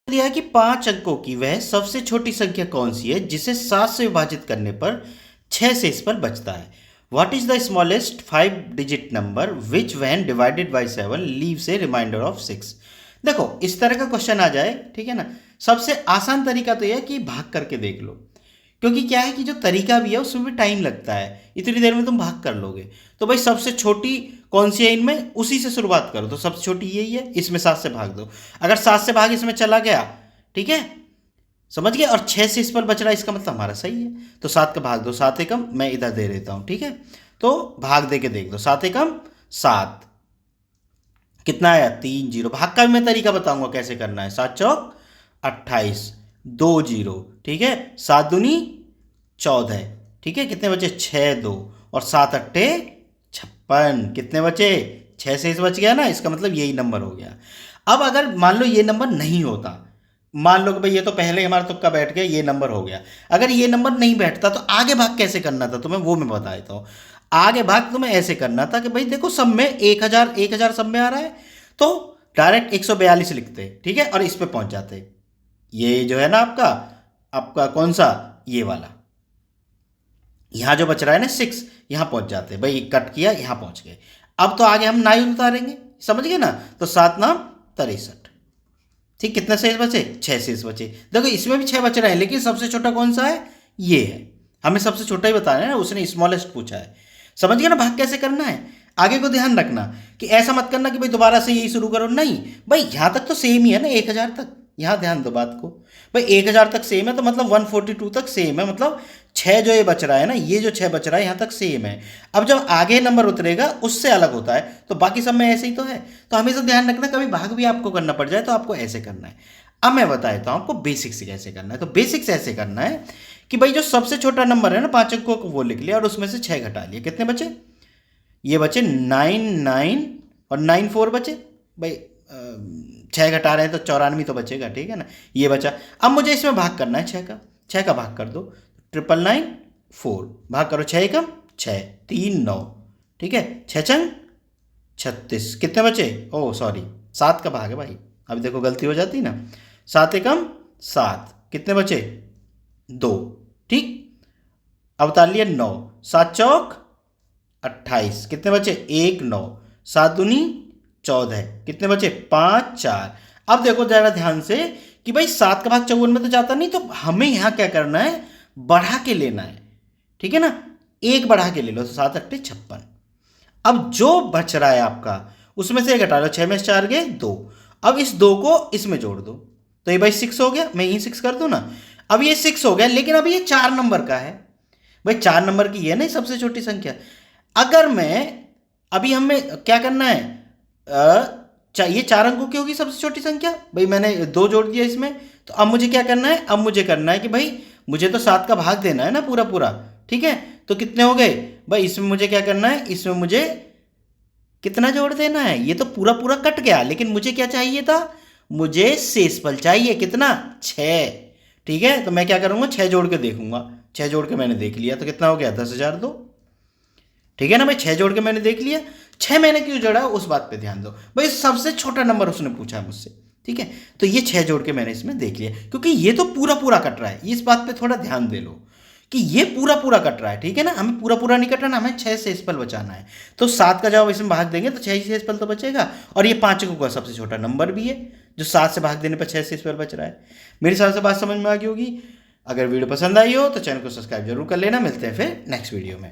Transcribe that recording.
दिया है कि 5 अंकों की वह सबसे छोटी संख्या कौन सी है जिसे 7 से विभाजित करने पर 6 से इस पर बचता है। What is the smallest 5 digit number which when divided by 7 leaves a remainder of 6। देखो इस तरह का क्वेश्चन आ जाए, ठीक है ना, सबसे आसान तरीका तो यह है कि भाग करके देख लो, क्योंकि क्या है कि जो तरीका भी है उसमें भी टाइम लगता है, इतनी देर में तुम भाग कर लोगे। तो भाई सबसे छोटी कौन सी है इनमें, उसी से शुरुआत करो। तो सबसे छोटी यही है, इसमें 7 से भाग दो। अगर 7 से भाग इसमें चला गया, ठीक है, समझ गए, और 6 से इस पर बच रहा है, इसका मतलब हमारा सही है। तो 7 का भाग दो, 7 एकम मैं इधर दे देता हूं, ठीक है। तो भाग दे के देख दो, 7 एकम 7, कितना आया 3 जीरो। भाग का भी मैं तरीका बताऊंगा कैसे करना है। 7 चौक 28, 2 जीरो, ठीक है, 7 दूनी 14, ठीक है, कितने बचे 6 2, और 7 अट्ठे 56, कितने बचे 6 से इस बच गया ना, इसका मतलब यही नंबर हो गया। अब अगर मान लो ये नंबर नहीं होता, मान लो कि भाई ये तो पहले हमारा तुक्का बैठ गया, ये नंबर हो गया। अगर ये नंबर नहीं बैठता तो आगे भाग कैसे करना था तुम्हें, वो मैं बता देता हूँ। आगे भाग तुम्हें ऐसे करना था कि भाई देखो सब में 1000 सब में आ रहा है, तो डायरेक्ट 142 लिखते, ठीक है, और इस पे पहुंच जाते। ये जो है ना आपका आपका कौन सा, ये वाला, यहां जो बच रहा है ना 6, यहां पहुंच जाते भाई, कट किया यहां पहुंच गए। अब तो आगे हम 9 उतारेंगे, समझ गए ना। तो 7 नाम 63, ठीक, कितने शेष बचे 6 शेष बचे। देखो इसमें भी 6 बच रहे हैं, लेकिन सबसे छोटा कौन सा है, ये है। हमें सबसे छोटा ही बताना है ना, उसने स्मॉलेस्ट पूछा है। समझ गए ना भाग कैसे करना है। आगे को ध्यान रखना कि ऐसा मत करना कि भाई दोबारा से यही शुरू करो, नहीं भाई यहां तक तो सेम ही है ना, 1000 तक। यहां ध्यान दो बात को, भाई 1000 तक सेम है, तो मतलब 142 तक सेम है, मतलब 6 जो ये बच रहा है ना, ये जो 6 बच रहा है यहां तक सेम है। अब जब आगे नंबर उतरेगा उससे अलग होता है, तो बाकी सब में ऐसे ही तो है। तो हमेशा ध्यान रखना कभी भाग भी आपको करना पड़ जाए तो आपको ऐसे करना है। अब मैं बता देता हूं आपको बेसिक्स कैसे करना है। तो बेसिक्स ऐसे करना है कि भाई जो सबसे छोटा नंबर है ना 5 अंकों को, वो लिख लिया और उसमें से 6 घटा लिया, कितने बचे, ये बचे 9 और 9 4 बचे भाई, 6 घटा रहे हैं तो 94 तो बचेगा, ठीक है ना, ये बचा। अब मुझे इसमें भाग करना है 6 का भाग कर दो, 999 4, भाग करो 6 एकम 6, 3 9, ठीक है, 6 छंग 36, कितने बचे, ओ सॉरी 7 का भाग है भाई, अभी देखो गलती हो जाती ना, 7 एकम 7, कितने बचे 2, ठीक, अब उतार लिया 9, 7 चौक 28, कितने बचे 1 9, 7 दूनी 14, कितने बचे 5 4। अब देखो जरा ध्यान से कि भाई 7 का भाग 54 में तो जाता नहीं, तो हमें यहां क्या करना है, बढ़ा के लेना है, ठीक है ना, एक बढ़ा के ले लो, तो 7 अट्ठे 56। अब जो बच रहा है आपका उसमें से एक घटा लो, 6 में 4 गए 2, अब इस 2 को इसमें जोड़ दो, तो ये भाई 6 हो गया, मैं यही 6 कर दूं ना। अब ये 6 हो गया, लेकिन अब ये 4 नंबर का है भाई, 4 नंबर की है ना सबसे छोटी संख्या। अगर मैं अभी हमें क्या करना है, ये 4 अंकों की होगी सबसे छोटी संख्या, भाई मैंने 2 जोड़ दिया इसमें। तो अब मुझे क्या करना है, अब मुझे करना है कि भाई मुझे तो 7 का भाग देना है ना पूरा पूरा, ठीक है। तो कितने हो गए भाई, इसमें मुझे क्या करना है, इसमें मुझे कितना जोड़ देना है, ये तो पूरा पूरा कट गया, लेकिन मुझे क्या चाहिए था, मुझे शेषफल चाहिए, कितना 6, ठीक है। तो मैं क्या करूंगा 6 जोड़ के देखूंगा, 6 जोड़ के मैंने देख लिया, तो कितना हो गया 10,002, ठीक है ना भाई, 6 जोड़ के मैंने देख लिया। 6 मैंने क्यों जोड़ा उस बात पे ध्यान दो भाई, सबसे छोटा नंबर उसने पूछा है मुझसे, ठीक है। तो ये 6 जोड़ के मैंने इसमें देख लिया, क्योंकि ये तो पूरा पूरा कट रहा है, इस बात पे थोड़ा ध्यान दे लो कि ये पूरा पूरा कट रहा है, ठीक है ना, हमें पूरा पूरा नहीं कटना, हमें 6 शेषफल बचाना है। तो 7 का जवाब इसमें भाग देंगे तो 6 शेषफल तो बचेगा, और ये 5 अंकों का सबसे छोटा नंबर भी है, जो 7 से भाग देने पर 6 शेषफल बच रहा है। मेरे हिसाब से बात समझ में आ गई होगी। अगर वीडियो पसंद आई हो तो चैनल को सब्सक्राइब जरूर कर लेना। मिलते हैं फिर नेक्स्ट वीडियो में।